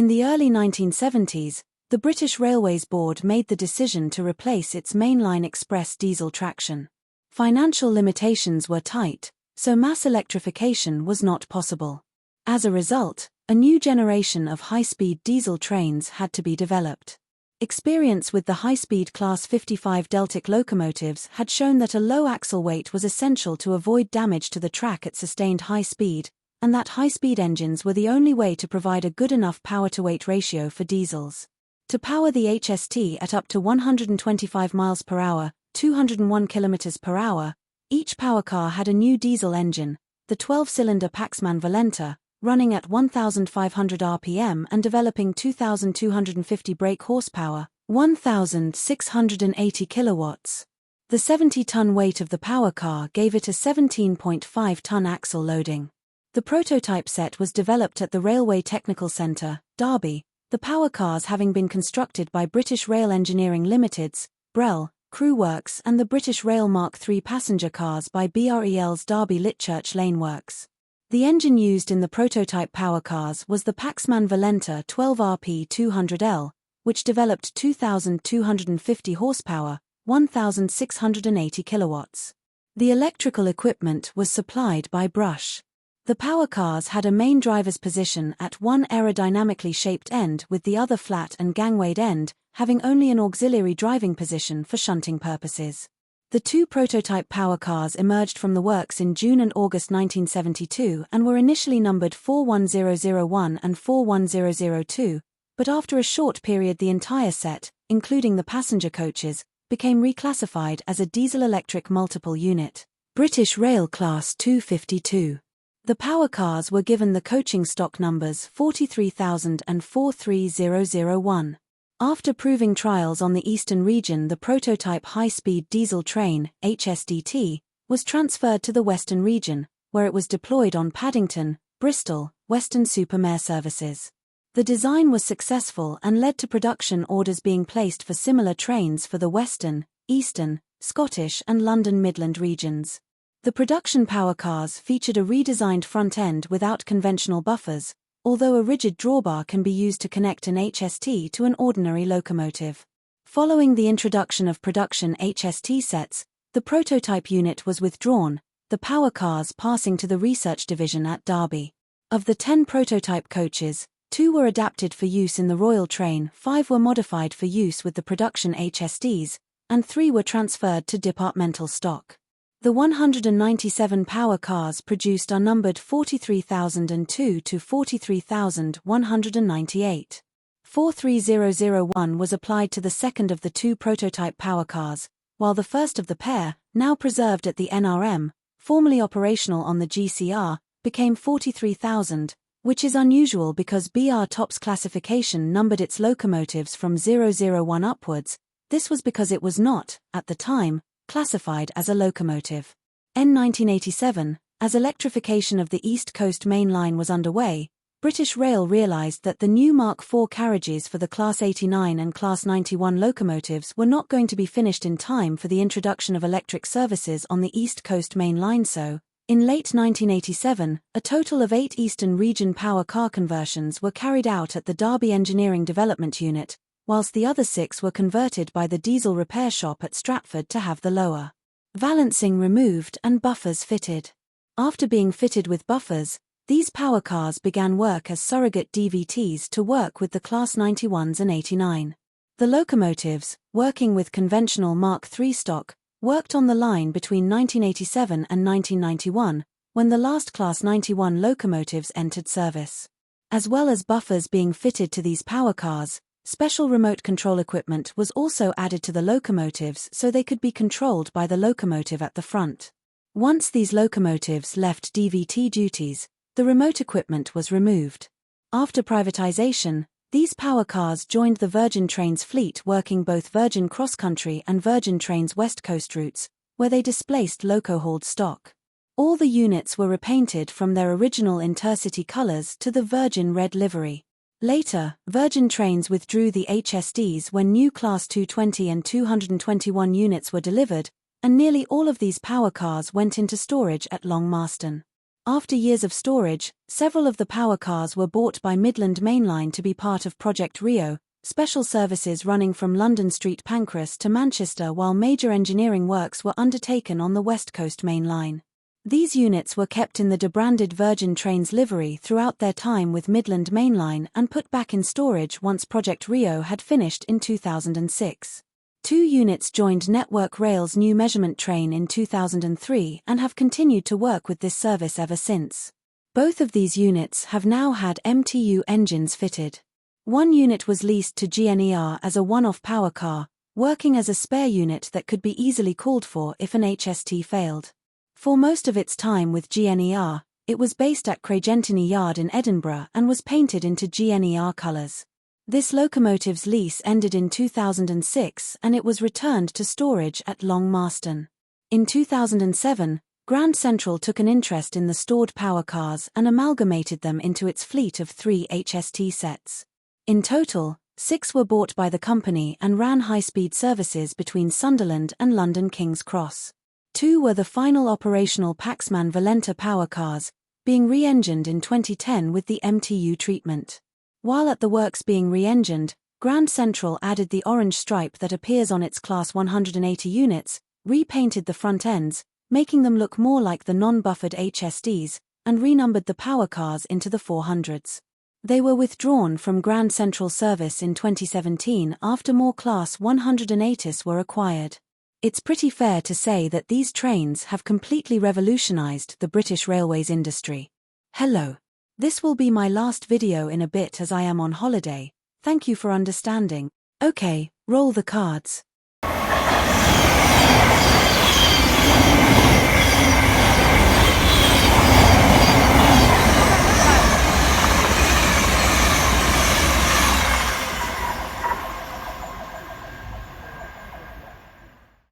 In the early 1970s, the British Railways Board made the decision to replace its mainline express diesel traction. Financial limitations were tight, so mass electrification was not possible. As a result, a new generation of high-speed diesel trains had to be developed. Experience with the high-speed Class 55 Deltic locomotives had shown that a low axle weight was essential to avoid damage to the track at sustained high speed, and that high-speed engines were the only way to provide a good enough power-to-weight ratio for diesels. To power the HST at up to 125 miles per hour, 201 kilometers per hour, each power car had a new diesel engine, the 12-cylinder Paxman Valenta, running at 1,500 RPM and developing 2,250 brake horsepower, 1,680 kilowatts. The 70-ton weight of the power car gave it a 17.5-ton axle loading. The prototype set was developed at the Railway Technical Centre, Derby, the power cars having been constructed by British Rail Engineering Limited's, Brel, Crew Works and the British Rail Mark III passenger cars by BREL's Derby Litchurch Lane Works. The engine used in the prototype power cars was the Paxman Valenta 12RP 200L, which developed 2,250 horsepower, 1,680 kilowatts. The electrical equipment was supplied by Brush. The power cars had a main driver's position at one aerodynamically shaped end with the other flat and gangwayed end, having only an auxiliary driving position for shunting purposes. The two prototype power cars emerged from the works in June and August 1972 and were initially numbered 41001 and 41002, but after a short period the entire set, including the passenger coaches, became reclassified as a diesel-electric multiple unit, British Rail Class 252. The power cars were given the coaching stock numbers 43,000 and 43001. After proving trials on the eastern region, the prototype high-speed diesel train, HST, was transferred to the western region, where it was deployed on Paddington, Bristol, Western-super-Mare services. The design was successful and led to production orders being placed for similar trains for the western, eastern, Scottish and London Midland regions. The production power cars featured a redesigned front end without conventional buffers, although a rigid drawbar can be used to connect an HST to an ordinary locomotive. Following the introduction of production HST sets, the prototype unit was withdrawn, the power cars passing to the research division at Derby. Of the 10 prototype coaches, 2 were adapted for use in the Royal Train, 5 were modified for use with the production HSTs, and 3 were transferred to departmental stock. The 197 power cars produced are numbered 43,002 to 43,198. 43001 was applied to the second of the 2 prototype power cars, while the first of the pair, now preserved at the NRM, formerly operational on the GCR, became 43,000, which is unusual because BR Top's classification numbered its locomotives from 001 upwards. This was because it was not, at the time, classified as a locomotive. In 1987, as electrification of the East Coast Main Line was underway, British Rail realised that the new Mark IV carriages for the Class 89 and Class 91 locomotives were not going to be finished in time for the introduction of electric services on the East Coast Main Line, so, in late 1987, a total of 8 Eastern Region power car conversions were carried out at the Derby Engineering Development Unit, whilst the other 6 were converted by the diesel repair shop at Stratford to have the lower balancing removed and buffers fitted. After being fitted with buffers, these power cars began work as surrogate DVTs to work with the Class 91s and 89. The locomotives, working with conventional Mark III stock, worked on the line between 1987 and 1991, when the last Class 91 locomotives entered service. As well as buffers being fitted to these power cars, special remote control equipment was also added to the locomotives so they could be controlled by the locomotive at the front. Once these locomotives left DVT duties, the remote equipment was removed. After privatization, these power cars joined the Virgin Trains fleet working both Virgin Cross Country and Virgin Trains West Coast routes, where they displaced loco-hauled stock. All the units were repainted from their original intercity colours to the Virgin red livery. Later, Virgin Trains withdrew the HSTs when new Class 220 and 221 units were delivered, and nearly all of these power cars went into storage at Long Marston. After years of storage, several of the power cars were bought by Midland Main Line to be part of Project Rio, special services running from London Street Pancras to Manchester while major engineering works were undertaken on the West Coast Main Line. These units were kept in the debranded Virgin Trains livery throughout their time with Midland Main Line and put back in storage once Project Rio had finished in 2006. 2 units joined Network Rail's new measurement train in 2003 and have continued to work with this service ever since. Both of these units have now had MTU engines fitted. One unit was leased to GNER as a one-off power car, working as a spare unit that could be easily called for if an HST failed. For most of its time with GNER, it was based at Craigentinny Yard in Edinburgh and was painted into GNER colours. This locomotive's lease ended in 2006 and it was returned to storage at Long Marston. In 2007, Grand Central took an interest in the stored power cars and amalgamated them into its fleet of 3 HST sets. In total, 6 were bought by the company and ran high-speed services between Sunderland and London King's Cross. 2 were the final operational Paxman Valenta power cars, being re-engined in 2010 with the MTU treatment. While at the works being re-engined, Grand Central added the orange stripe that appears on its Class 180 units, repainted the front ends, making them look more like the non-buffered HSTs, and renumbered the power cars into the 400s. They were withdrawn from Grand Central service in 2017 after more Class 180s were acquired. It's pretty fair to say that these trains have completely revolutionized the British railways industry. Hello. This will be my last video in a bit as I am on holiday, thank you for understanding. Okay, roll the cards.